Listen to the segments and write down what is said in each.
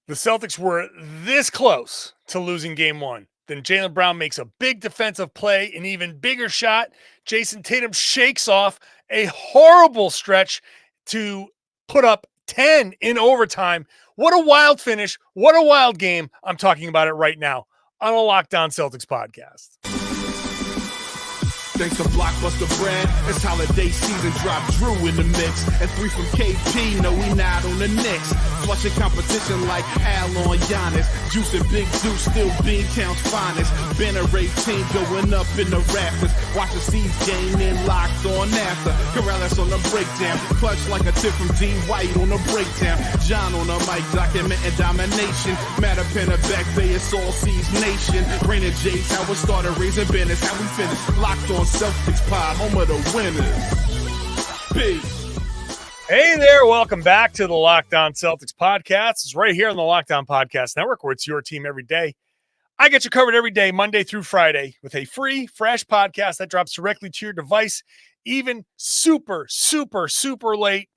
The Celtics were this close to losing game one. Then Jaylen Brown makes a big defensive play, an even bigger shot. Jayson Tatum shakes off a horrible stretch to put up 10 in overtime. What a wild finish. What a wild game. I'm talking about it right now on a Locked On Celtics podcast. Thanks to Blockbuster brand, it's holiday season. Drop Jrue in the mix, and 3 from KP. No, we not on the Knicks. Flushing competition like Al on Giannis. Juice and Big Zeus, still Beantown's finest. Banner 18 going up in the rafters. Watch the C's game in Locked On NASA. Karalis on the breakdown, clutch like a tip from D White on the breakdown. John on the mic documenting domination. Matter pen a back bay, it's all C's nation. Rainer J's how it started, raising banners, how we finish. Locked On Celtics pod, home of the winners. Peace. Hey there, welcome back to the Locked On Celtics podcast. It's right here on the Locked On Podcast Network, where it's your team every day. I get you covered every day, Monday through Friday, with a free, fresh podcast that drops directly to your device, even super late.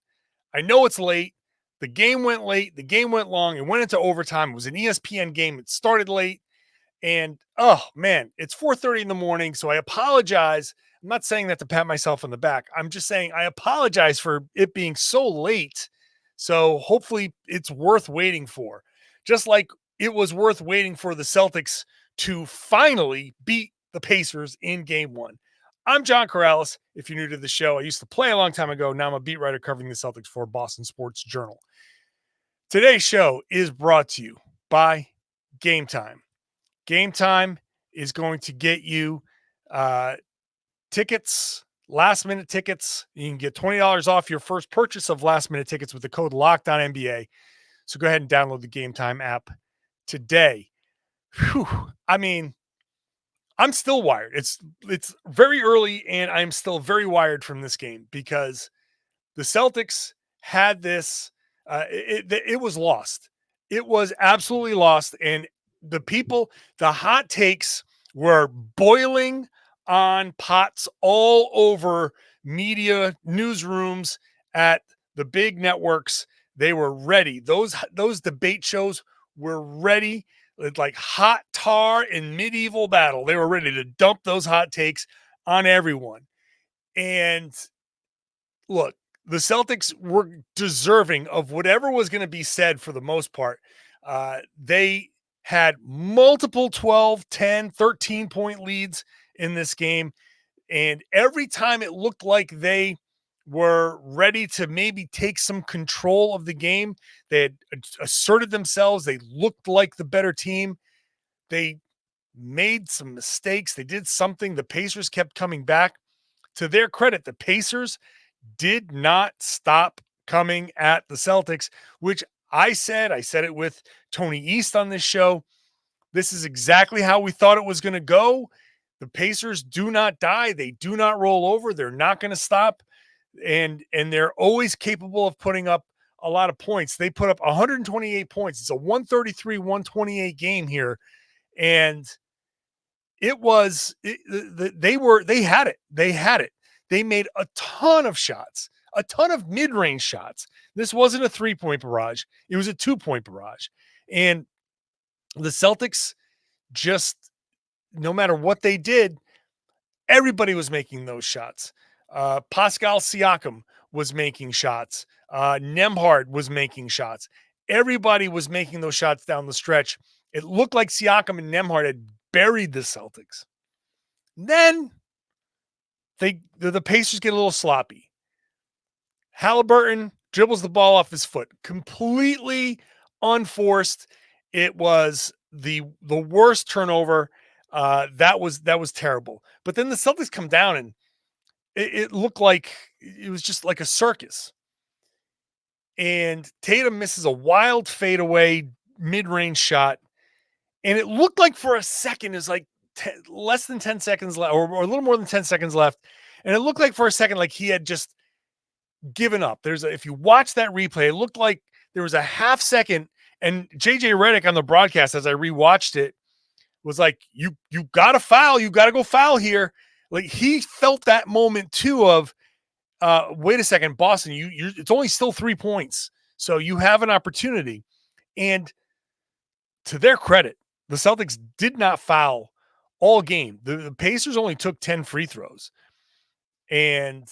I know it's late. The game went late. The game went long. It went into overtime. It was an ESPN game. It started late. And, oh, man, it's 4:30 in the morning, so I apologize. I'm not saying that to pat myself on the back. I'm just saying I apologize for it being so late. So hopefully it's worth waiting for. Just like it was worth waiting for the Celtics to finally beat the Pacers in game one. I'm John Karalis. If you're new to the show, I used to play a long time ago. Now I'm a beat writer covering the Celtics for Boston Sports Journal. Today's show is brought to you by Game Time. Game Time is going to get you tickets, last-minute tickets. You can get $20 off your first purchase of last-minute tickets with the code LOCKEDONNBA. So go ahead and download the Game Time app today. Whew. I mean, I'm still wired. It's very early, and I'm still very wired from this game because the Celtics had this. It was lost. It was absolutely lost, and the hot takes were boiling on pots all over media newsrooms at the big networks. They were ready. Those debate shows were ready, like hot tar in medieval battle. They were ready to dump those hot takes on everyone. And look, the Celtics were deserving of whatever was going to be said for the most part. They had multiple 12, 10, 13-point leads in this game. And every time it looked like they were ready to maybe take some control of the game, they had asserted themselves. They looked like the better team. They made some mistakes. They did something. The Pacers kept coming back. To their credit, the Pacers did not stop coming at the Celtics, which I said it with Tony East on this show. This is exactly how we thought it was going to go. The Pacers do not die. They do not roll over. They're not going to stop. And they're always capable of putting up a lot of points. They put up 128 points. It's a 133-128 game here. And they had it. They made a ton of shots, a ton of mid-range shots. This wasn't a 3-point barrage. It was a 2-point barrage. And the Celtics just, no matter what they did, everybody was making those shots. Pascal Siakam was making shots. Nembhard was making shots. Everybody was making those shots down the stretch. It looked like Siakam and Nembhard had buried the Celtics. Then the Pacers get a little sloppy. Halliburton dribbles the ball off his foot, completely unforced. It was the worst turnover. That was terrible. But then the Celtics come down, and it looked like it was just like a circus. And Tatum misses a wild fadeaway mid-range shot. And it looked like for a second, it was like less than 10 seconds left, or a little more than 10 seconds left. And it looked like for a second, like he had just given up. If you watch that replay, it looked like there was a half second, and JJ Redick on the broadcast, as I rewatched it, was like, you got to foul. You got to go foul here. Like, he felt that moment too of, wait a second, Boston, it's only still 3 points. So you have an opportunity. And to their credit, the Celtics did not foul all game. The Pacers only took 10 free throws, and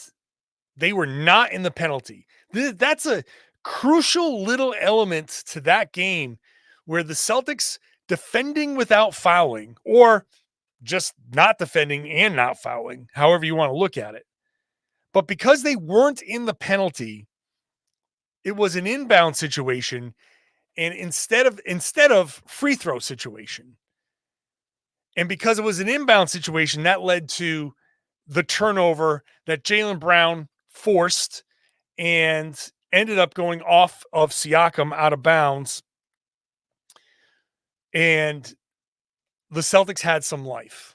they were not in the penalty. That's a crucial little element to that game where the Celtics defending without fouling, or just not defending and not fouling, however you want to look at it. But because they weren't in the penalty, it was an inbound situation, and instead of free throw situation. And because it was an inbound situation, that led to the turnover that Jaylen Brown forced and ended up going off of Siakam out of bounds. And the Celtics had some life.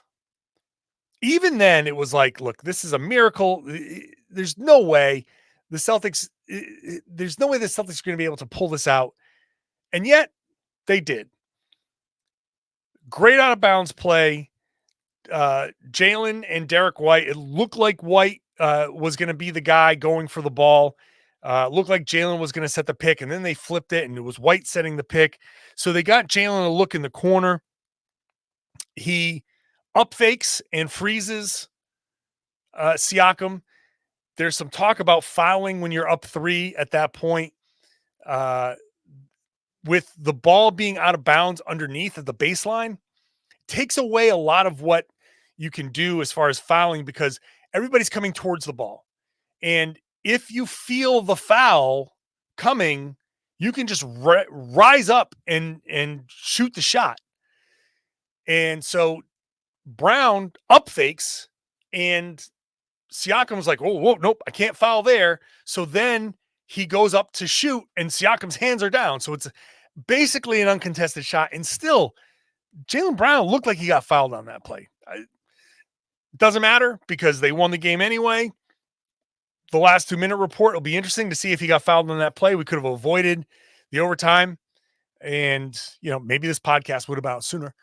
Even then, it was like, look, this is a miracle. There's no way the Celtics are going to be able to pull this out. And yet they did. Great out of bounds play. Jaylen and Derek White, it looked like White was going to be the guy going for the ball. Looked like Jaylen was going to set the pick, and then they flipped it, and it was White setting the pick. So they got Jaylen a look in the corner. He up fakes and freezes Siakam. There's some talk about fouling when you're up 3 at that point. With the ball being out of bounds underneath at the baseline, takes away a lot of what you can do as far as fouling, because everybody's coming towards the ball. And if you feel the foul coming, you can just rise up and shoot the shot. And so Brown up fakes, and Siakam was like, whoa, nope, I can't foul there. So then he goes up to shoot, and Siakam's hands are down. So it's basically an uncontested shot. And still, Jaylen Brown looked like he got fouled on that play. It doesn't matter because they won the game anyway. The last 2-minute report will be interesting to see if he got fouled on that play. We could have avoided the overtime, and maybe this podcast would have been out sooner.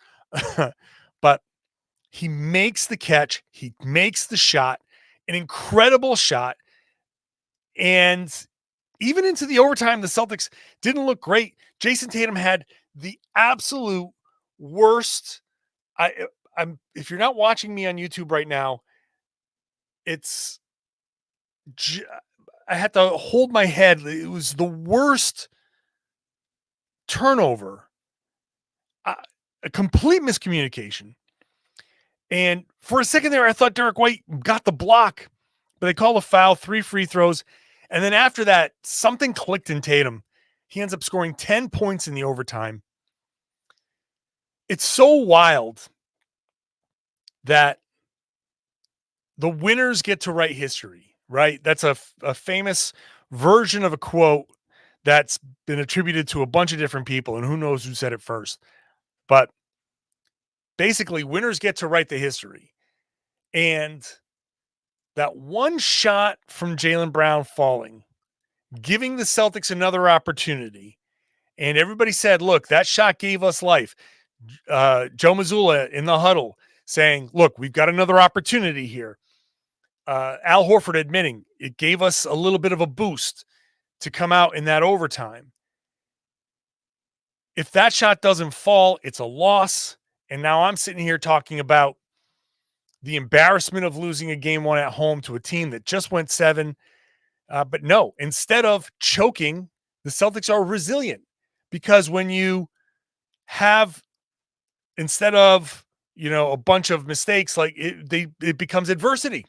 But he makes the catch. He makes the shot, an incredible shot. And even into the overtime, the Celtics didn't look great. Jayson Tatum had the absolute worst. If you're not watching me on YouTube right now, I had to hold my head. It was the worst turnover, a complete miscommunication. And for a second there, I thought Derek White got the block, but they call a foul, 3 free throws. And then after that, something clicked in Tatum. He ends up scoring 10 points in the overtime. It's so wild that the winners get to write history, right? That's a famous version of a quote that's been attributed to a bunch of different people, and who knows who said it first. But basically, winners get to write the history. And that one shot from Jaylen Brown falling, giving the Celtics another opportunity. And everybody said, look, that shot gave us life. Joe Mazzulla in the huddle saying, look, we've got another opportunity here. Al Horford admitting it gave us a little bit of a boost to come out in that overtime. If that shot doesn't fall, it's a loss. And now I'm sitting here talking about the embarrassment of losing a game 1 at home to a team that just went 7. But no, instead of choking, the Celtics are resilient, because when you have, instead of, a bunch of mistakes, like it becomes adversity.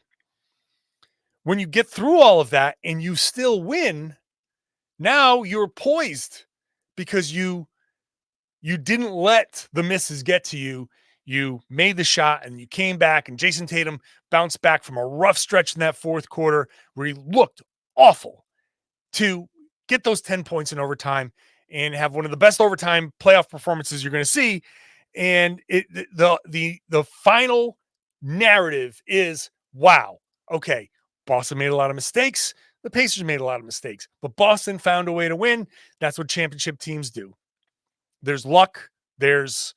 When you get through all of that and you still win, now you're poised because you didn't let the misses get to you. You made the shot and you came back, and Jayson Tatum bounced back from a rough stretch in that fourth quarter where he looked awful to get those 10 points in overtime and have one of the best overtime playoff performances you're going to see. And the final narrative is, wow, okay, Boston made a lot of mistakes. The Pacers made a lot of mistakes, but Boston found a way to win. That's what championship teams do. There's luck. There's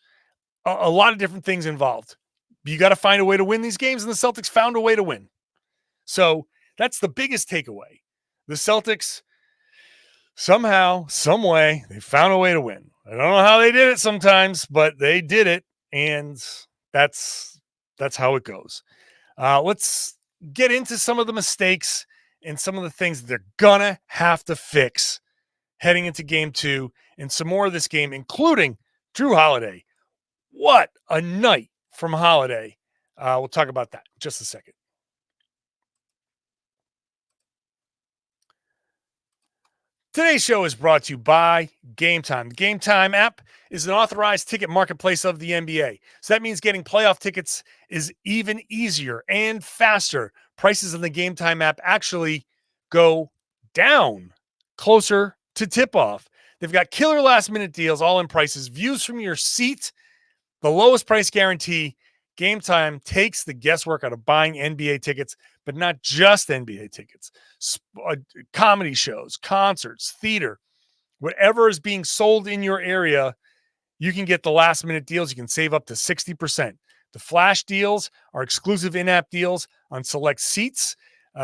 a lot of different things involved. You got to find a way to win these games, and the Celtics found a way to win. So that's the biggest takeaway. The Celtics, somehow, some way, they found a way to win. I don't know how they did it sometimes, but they did it, and that's how it goes. Let's get into some of the mistakes and some of the things that they're gonna have to fix heading into game 2 and some more of this game, including Jrue Holiday. What a night from Holiday. We'll talk about that in just a second. Today's show is brought to you by Game Time. The Game Time app is an authorized ticket marketplace of the NBA. So that means getting playoff tickets is even easier and faster. Prices in the Game Time app actually go down closer to tip-off. They've got killer last-minute deals, all-in prices, views from your seat, the lowest price guarantee. Game Time takes the guesswork out of buying NBA tickets, but not just NBA tickets. Comedy shows, concerts, theater, whatever is being sold in your area, you can get the last minute deals. You can save up to 60%. The flash deals are exclusive in-app deals on select seats.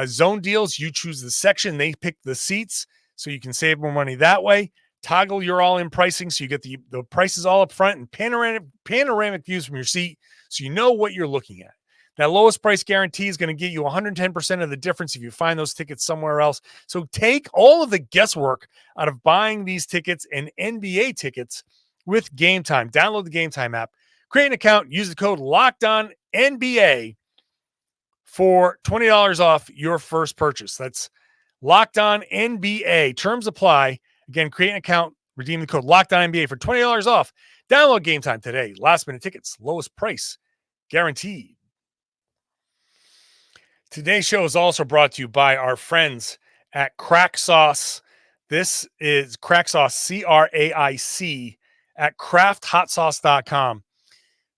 Zone deals, you choose the section, they pick the seats, so you can save more money that way. Toggle your all-in pricing so you get the prices all up front and panoramic views from your seat so you know what you're looking at. That lowest price guarantee is going to get you 110% of the difference if you find those tickets somewhere else. So take all of the guesswork out of buying these tickets and NBA tickets with Game Time. Download the Game Time app, create an account, use the code LOCKEDONNBA for $20 off your first purchase. That's LOCKEDONNBA. Terms apply. Again, create an account, redeem the code LOCKEDONNBA for $20 off. Download Game Time today. Last minute tickets, lowest price guaranteed. Today's show is also brought to you by our friends at Crack Sauce. This is Crack Sauce, CRAIC, at crafthotsauce.com.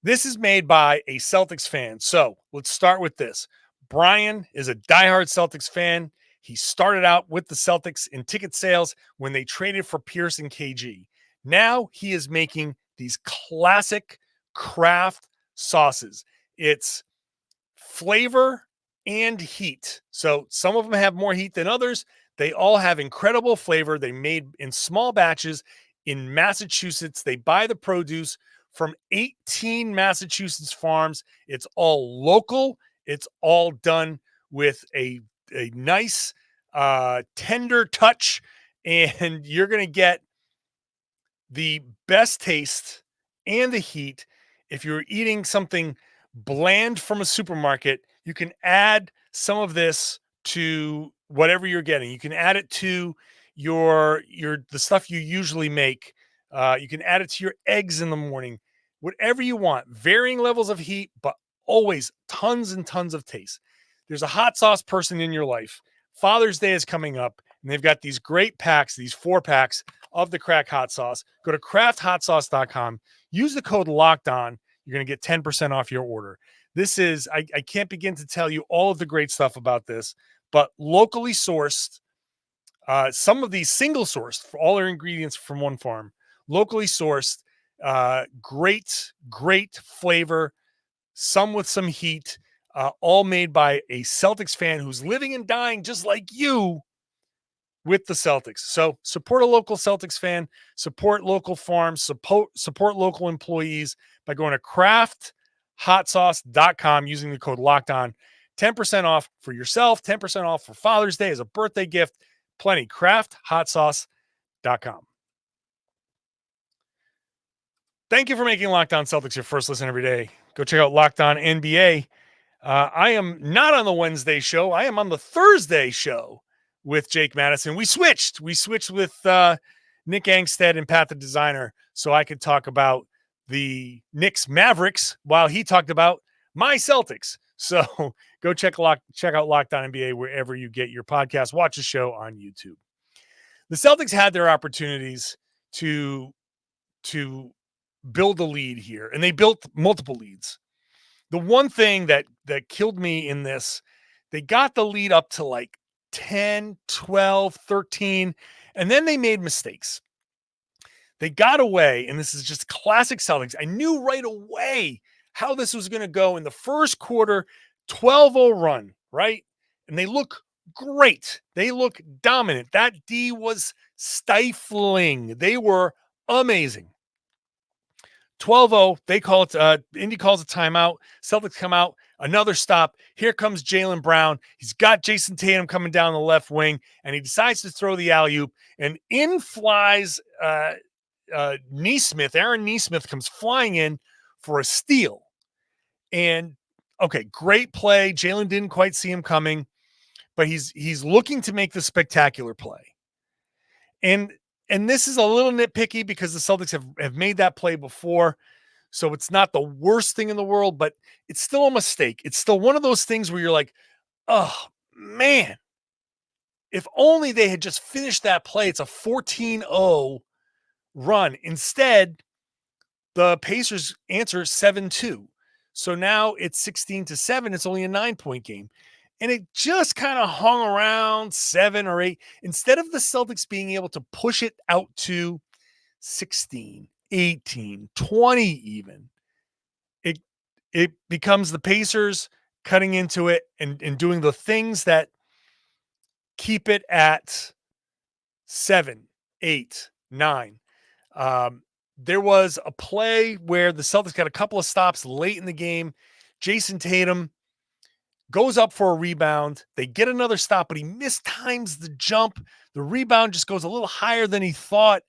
This is made by a Celtics fan. So let's start with this. Brian is a diehard Celtics fan. He started out with the Celtics in ticket sales when they traded for Pierce and KG. Now he is making these classic craft sauces. It's flavor and heat. So some of them have more heat than others. They all have incredible flavor. They made in small batches in Massachusetts. They buy the produce from 18 Massachusetts farms. It's all local. It's all done with a nice, tender touch, and you're going to get the best taste and the heat. If you're eating something bland from a supermarket, you can add some of this to whatever you're getting. You can add it to the stuff you usually make. You can add it to your eggs in the morning, whatever you want. Varying levels of heat, but always tons and tons of taste. There's a hot sauce person in your life. Father's Day is coming up, and they've got these great packs, these 4-packs of the crack hot sauce. Go to crafthotsauce.com. Use the code LOCKEDON. You're going to get 10% off your order. This is, I can't begin to tell you all of the great stuff about this, but locally sourced, some of these single sourced for all their ingredients from one farm, locally sourced, great flavor, some with some heat, all made by a Celtics fan who's living and dying just like you with the Celtics. So support a local Celtics fan, support local farms, support local employees by going to crafthotsauce.com using the code LOCKEDON. 10% off for yourself, 10% off for Father's Day as a birthday gift. Plenty. crafthotsauce.com. Thank you for making Locked On Celtics your first listen every day. Go check out Locked On NBA. I am not on the Wednesday show. I am on the Thursday show with Jake Madison. We switched with Nick Angstead and Pat the Designer, so I could talk about the Knicks Mavericks while he talked about my Celtics. So go check out Locked On NBA wherever you get your podcast. Watch the show on YouTube. The Celtics had their opportunities to build a lead here, and they built multiple leads. The one thing that killed me in this, they got the lead up to like 10, 12, 13, and then they made mistakes. They got away, and this is just classic Celtics. I knew right away how this was going to go in the first quarter, 12-0 run, right? And they look great. They look dominant. That D was stifling. They were Amazing. 12-0, they call it, Indy calls a timeout. Celtics come out, another stop. Here comes Jaylen Brown. He's got Jayson Tatum coming down the left wing, and he decides to throw the alley-oop, and in flies Nesmith. Aaron Nesmith comes flying in for a steal. And, okay, great play. Jaylen didn't quite see him coming, but he's looking to make the spectacular play. And this is a little nitpicky because the Celtics have made that play before. So it's not the worst thing in the world, but it's still a mistake. It's still one of those things where you're like, oh, man, if only they had just finished that play. It's a 14-0 run. Instead, the Pacers answer 7-2. So now it's 16-7. It's only a 9-point game. And it just kind of hung around 7 or 8 instead of the Celtics being able to push it out to 16, 18, 20 even. It becomes the Pacers cutting into it and doing the things that keep it at 7, 8, 9. There was a play where the Celtics got a couple of stops late in the game. Jayson Tatum goes up for a rebound. They get another stop, but he mistimes the jump. The rebound just goes a little higher than he thought.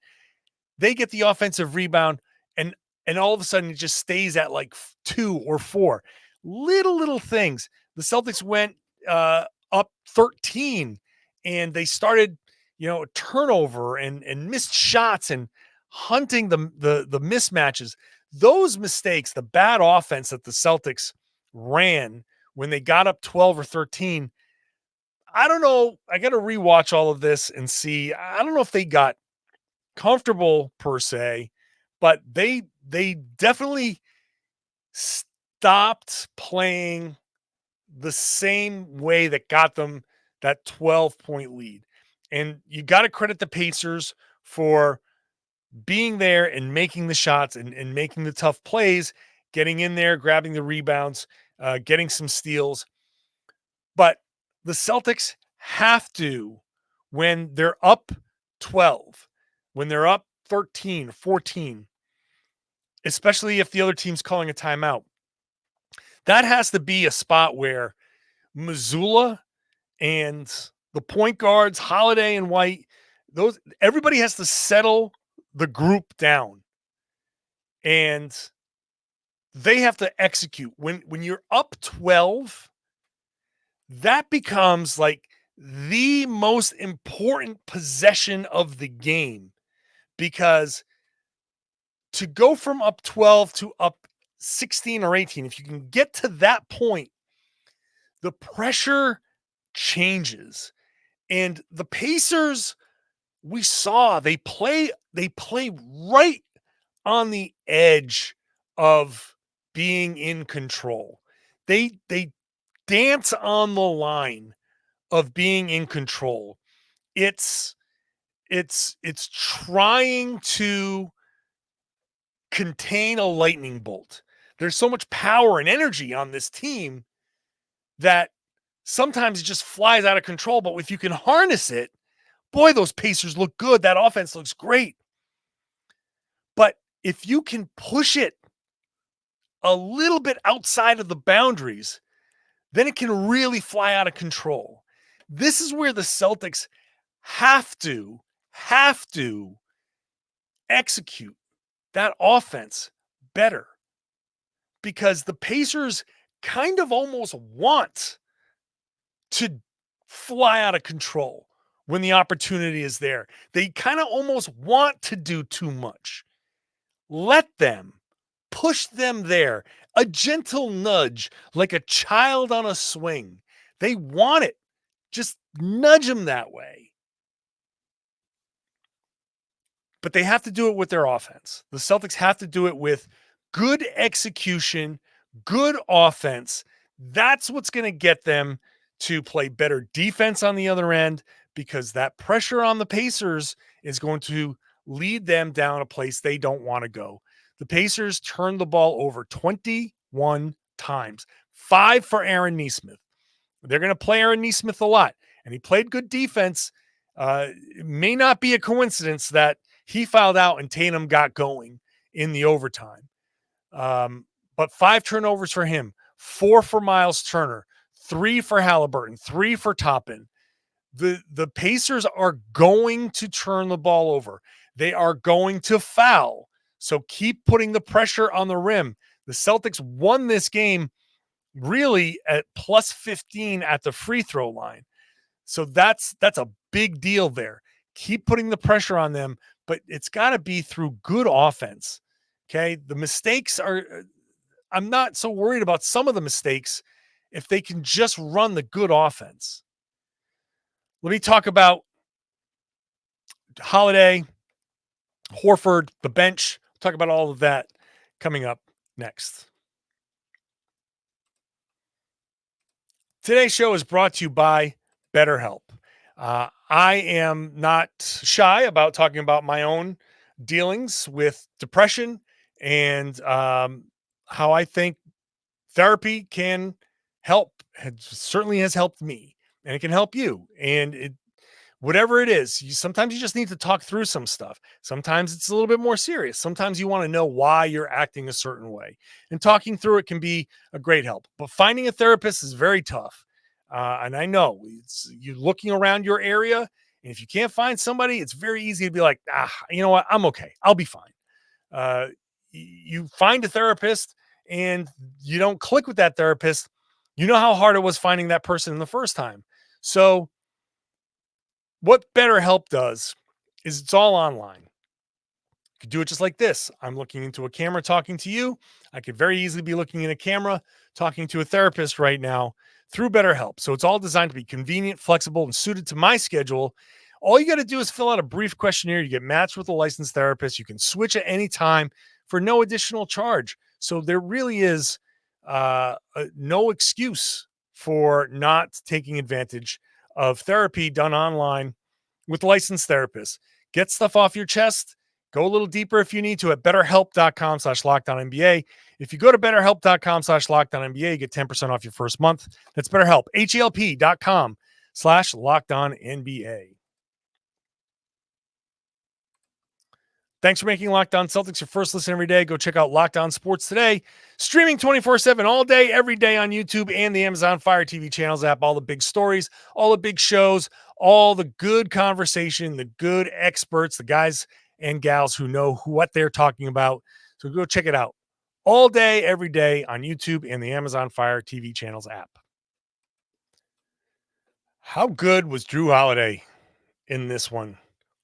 They get the offensive rebound, and all of a sudden it just stays at like 2 or 4. Little things. The Celtics went up 13, and they started, a turnover and missed shots and hunting the mismatches. Those mistakes, the bad offense that the Celtics ran when they got up 12 or 13, I don't know. I got to rewatch all of this and see. I don't know if they got comfortable per se, but they definitely stopped playing the same way that got them that 12-point lead. And you got to credit the Pacers for being there and making the shots and making the tough plays, getting in there, grabbing the rebounds, getting some steals. But the Celtics have to, when they're up 12, when they're up 13, 14, especially if the other team's calling a timeout, that has to be a spot where Mazzulla and the point guards, Holiday and White, everybody has to settle the group down. And they have to execute. When you're up 12, that becomes like the most important possession of the game, because to go from up 12 to up 16 or 18, if you can get to that point, the pressure changes. And the Pacers, we saw they play right on the edge of being in control. They dance on the line of being in control. It's trying to contain a lightning bolt. There's so much power and energy on this team that sometimes it just flies out of control. But if you can harness it, boy, those Pacers look good. That offense looks great. But if you can push it a little bit outside of the boundaries, then it can really fly out of control. This is where the Celtics have to execute that offense better, because the Pacers kind of almost want to fly out of control when the opportunity is there. They kind of almost want to do too much. Let them, push them there. A gentle nudge, like a child on a swing. They want it. Just nudge them that way. But they have to do it with their offense. The Celtics have to do it with good execution, good offense. That's what's going to get them to play better defense on the other end, because that pressure on the Pacers is going to lead them down a place they don't want to go. The Pacers turned the ball over 21 times, 5 for Aaron Nesmith. They're going to play Aaron Nesmith a lot, and he played good defense. It may not be a coincidence that He fouled out and Tatum got going in the overtime. But 5 turnovers for him, 4 for Miles Turner, 3 for Halliburton, 3 for Toppin. The Pacers are going to turn the ball over. They are going to foul. So keep putting the pressure on the rim. The Celtics won this game really at plus 15 at the free throw line. So that's a big deal there. Keep putting the pressure on them, but it's got to be through good offense. Okay? The mistakes are I'm not so worried about some of the mistakes if they can just run the good offense. Let me talk about Holiday, Horford, the bench. Talk about all of that coming up next. Today's show is brought to you by BetterHelp. I am not shy about talking about my own dealings with depression and how I think therapy can help. It certainly has helped me, and it can help you. And whatever it is, sometimes you just need to talk through some stuff. Sometimes it's a little bit more serious. Sometimes you want to know why you're acting a certain way, and talking through it can be a great help. But finding a therapist is very tough. And I know you're looking around your area, and if you can't find somebody, it's very easy to be like, you know what? I'm okay. I'll be fine. You find a therapist and you don't click with that therapist. You know how hard it was finding that person in the first time. So what BetterHelp does is it's all online. You could do it just like this. I'm looking into a camera talking to you. I could very easily be looking in a camera talking to a therapist right now through BetterHelp. So it's all designed to be convenient, flexible, and suited to my schedule. All you got to do is fill out a brief questionnaire. You get matched with a licensed therapist. You can switch at any time for no additional charge. So there really is no excuse for not taking advantage of therapy done online with licensed therapists. Get stuff off your chest. Go a little deeper if you need to at betterhelp.com/LockedOnNBA. If you go to betterhelp.com/LockedOnNBA, you get 10% off your first month. That's BetterHelp, HELP.com/LockedOnNBA. Thanks for making Locked On Celtics your first listen every day. Go check out Locked On Sports Today, streaming 24/7 all day, every day on YouTube and the Amazon Fire TV channels app. All the big stories, all the big shows, all the good conversation, the good experts, the guys and gals who know what they're talking about. So go check it out all day, every day on YouTube and the Amazon Fire TV channels app. How good was Jrue Holiday in this one?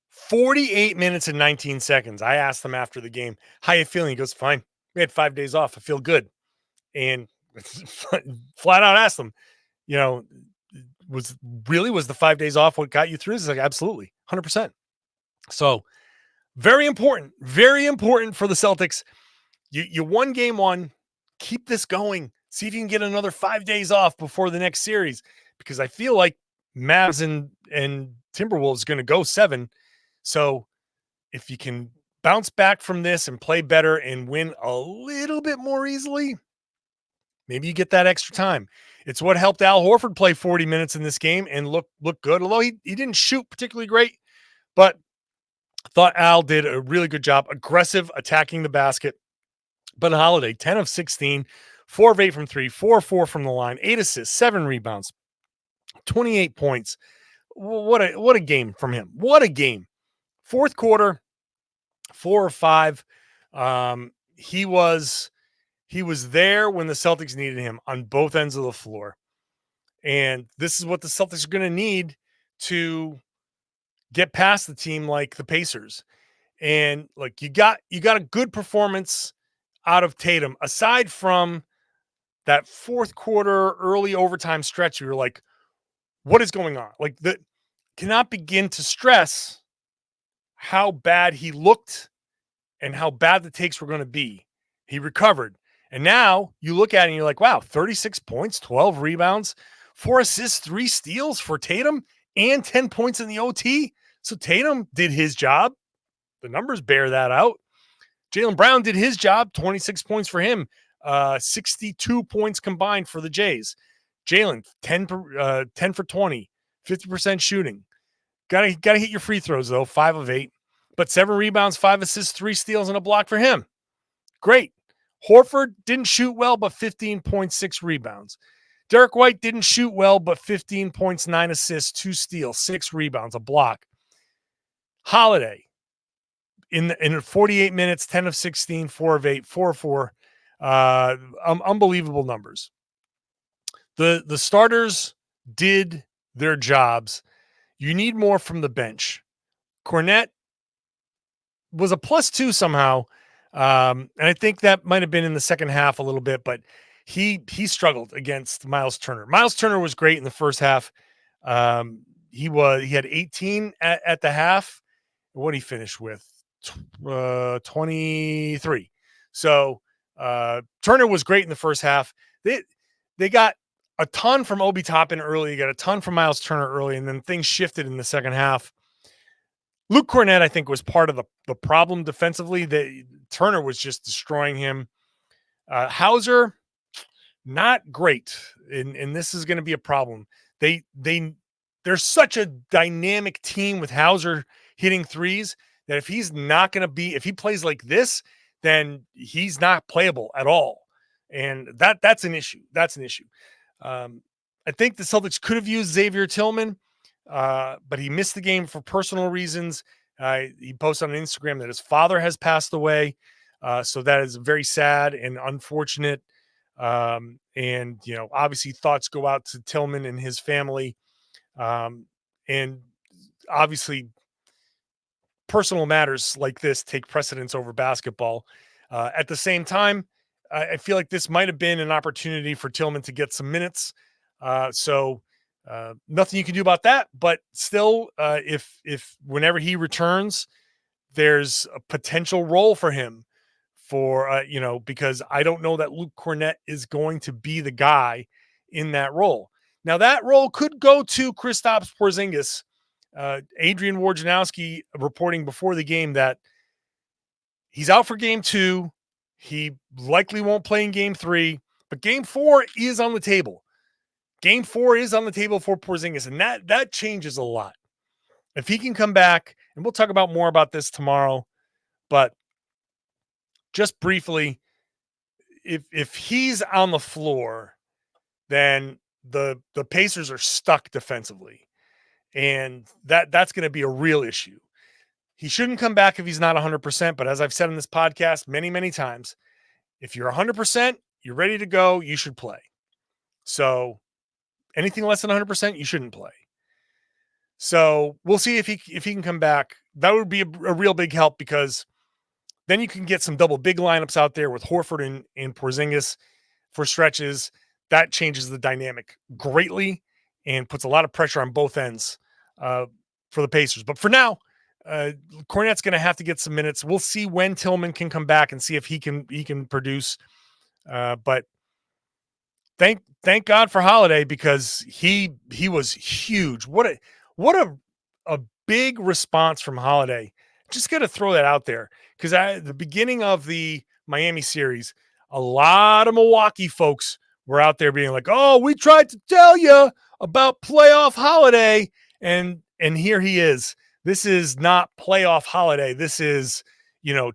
48 minutes and 19 seconds. I asked him after the game, how you feeling? He goes, fine. We had 5 days off. I feel good. And flat out asked him, was the 5 days off what got you through this? He's like, absolutely, 100%. So very important for the Celtics. You won game 1. Keep this going. See if you can get another 5 days off before the next series, because I feel like Mavs and Timberwolves going to go 7. So if you can bounce back from this and play better and win a little bit more easily, maybe you get that extra time. It's what helped Al Horford play 40 minutes in this game and look good, although he didn't shoot particularly great, but I thought Al did a really good job, aggressive, attacking the basket. But Holiday, 10 of 16, 4 of 8 from 3, 4 of 4 from the line, 8 assists, 7 rebounds, 28 points. What a game from him. What a game. Fourth quarter, 4 or 5. He was there when the Celtics needed him on both ends of the floor. And this is what the Celtics are going to need to get past the team like the Pacers. And like you got a good performance out of Tatum, aside from that fourth quarter early overtime stretch. You're like, what is going on? Like, cannot begin to stress how bad he looked and how bad the takes were going to be. He recovered. And now you look at it and you're like, wow, 36 points, 12 rebounds, 4 assists, 3 steals for Tatum, and 10 points in the OT. So Tatum did his job. The numbers bear that out. Jaylen Brown did his job, 26 points for him, 62 points combined for the Jays. Jaylen, 10 for 20, 50% shooting. Got to hit your free throws, though, 5 of 8. but 7 rebounds, 5 assists, 3 steals, and a block for him. Great. Horford didn't shoot well, but 15.6 rebounds. Derek White didn't shoot well, but 15 points, 9 assists, 2 steals, 6 rebounds, a block. Holiday in 48 minutes, 10 of 16, 4 of 8, 4 of 4. Unbelievable numbers. The starters did their jobs. You need more from the bench. Kornet was a +2 somehow. And I think that might have been in the second half a little bit, but he struggled against Miles Turner. Miles Turner was great in the first half. He had 18 at the half. What did he finish with? 23. So Turner was great in the first half. They got a ton from Obi Toppin early. You got a ton from Miles Turner early, and then things shifted in the second half. Luke Kornet, I think, was part of the problem defensively. Turner was just destroying him. Hauser, not great, and this is going to be a problem. They're such a dynamic team with Hauser hitting threes that if he plays like this, then he's not playable at all, and that's an issue. That's an issue. I think the Celtics could have used Xavier Tillman, but he missed the game for personal reasons. He posted on Instagram that his father has passed away. So that is very sad and unfortunate. And, obviously thoughts go out to Tillman and his family. And obviously personal matters like this take precedence over basketball. At the same time, I feel like this might have been an opportunity for Tillman to get some minutes. So nothing you can do about that, but still, if whenever he returns, there's a potential role for him because I don't know that Luke Kornet is going to be the guy in that role. Now that role could go to Kristaps Porzingis. Adrian Wojnarowski reporting before the game that he's out for game 2. He likely won't play in game 3, but game 4 is on the table. Game 4 is on the table for Porzingis, and that changes a lot. If he can come back, and we'll talk about more about this tomorrow, but just briefly, if he's on the floor, then the Pacers are stuck defensively, and that's going to be a real issue. He shouldn't come back if he's not 100%, but as I've said in this podcast many, many times, if you're 100%, you're ready to go, you should play. So anything less than 100%, you shouldn't play. So we'll see if he can come back. That would be a real big help, because then you can get some double big lineups out there with Horford and Porzingis for stretches. That changes the dynamic greatly and puts a lot of pressure on both ends for the Pacers. But for now, Kornet's going to have to get some minutes. We'll see when Tillman can come back and see if he can produce. But thank God for Holiday, because he was huge. What a big response from Holiday. Just got to throw that out there, because at the beginning of the Miami series, a lot of Milwaukee folks were out there being like, "Oh, we tried to tell you about playoff Holiday," and here he is. This is not playoff Holiday. This is,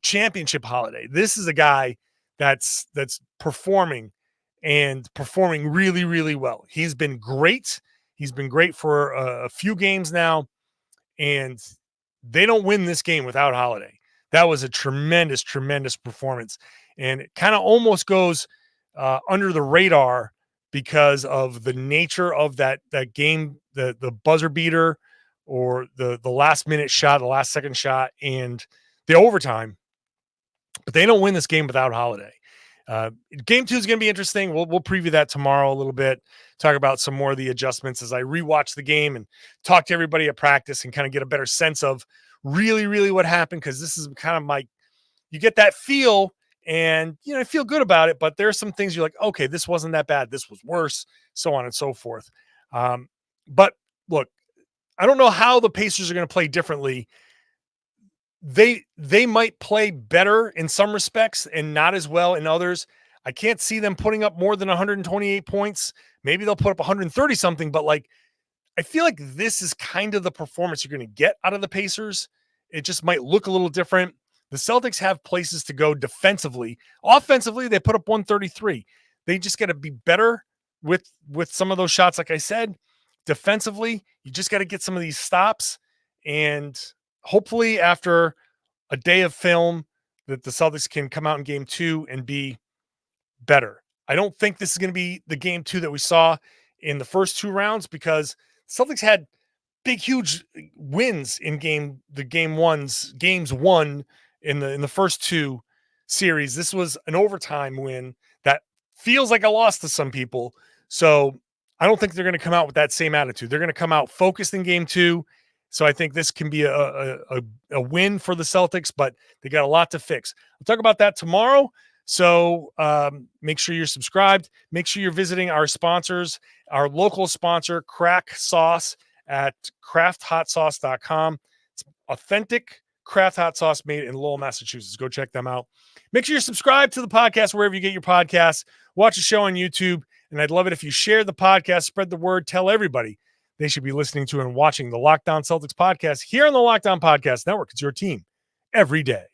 championship Holiday. This is a guy that's performing really, really well. He's been great. He's been great for a few games now, and they don't win this game without Holiday. That was a tremendous, tremendous performance, and it kind of almost goes under the radar because of the nature of that game, the buzzer beater, or the last minute shot, the last second shot, and the overtime. But they don't win this game without Holiday. Game 2 is going to be interesting. We'll preview that tomorrow a little bit, talk about some more of the adjustments as I rewatch the game and talk to everybody at practice and kind of get a better sense of really, really what happened. Because this is kind of you get that feel, and I feel good about it, but there are some things you're like, okay, this wasn't that bad, this was worse, so on and so forth. But look, I don't know how the Pacers are going to play differently. They might play better in some respects and not as well in others. I can't see them putting up more than 128 points. Maybe they'll put up 130 something, but I feel like this is kind of the performance you're going to get out of the Pacers. It just might look a little different. The Celtics have places to go defensively. Offensively, they put up 133. They just got to be better with some of those shots. Like I said, defensively, you just got to get some of these stops. And hopefully after a day of film that the Celtics can come out in game 2 and be better. I don't think this is going to be the game 2 that we saw in the first 2 rounds, because Celtics had big, huge wins in games 1 in the first 2 series. This was an overtime win that feels like a loss to some people. So I don't think they're going to come out with that same attitude. They're going to come out focused in game 2. So I think this can be a win for the Celtics, but they got a lot to fix. We'll talk about that tomorrow. So make sure you're subscribed. Make sure you're visiting our sponsors, our local sponsor, Crack Sauce at crafthotsauce.com. It's authentic craft hot sauce made in Lowell, Massachusetts. Go check them out. Make sure you're subscribed to the podcast wherever you get your podcasts. Watch the show on YouTube. And I'd love it if you share the podcast, spread the word, tell everybody they should be listening to and watching the Locked On Celtics podcast here on the Locked On Podcast Network. It's your team every day.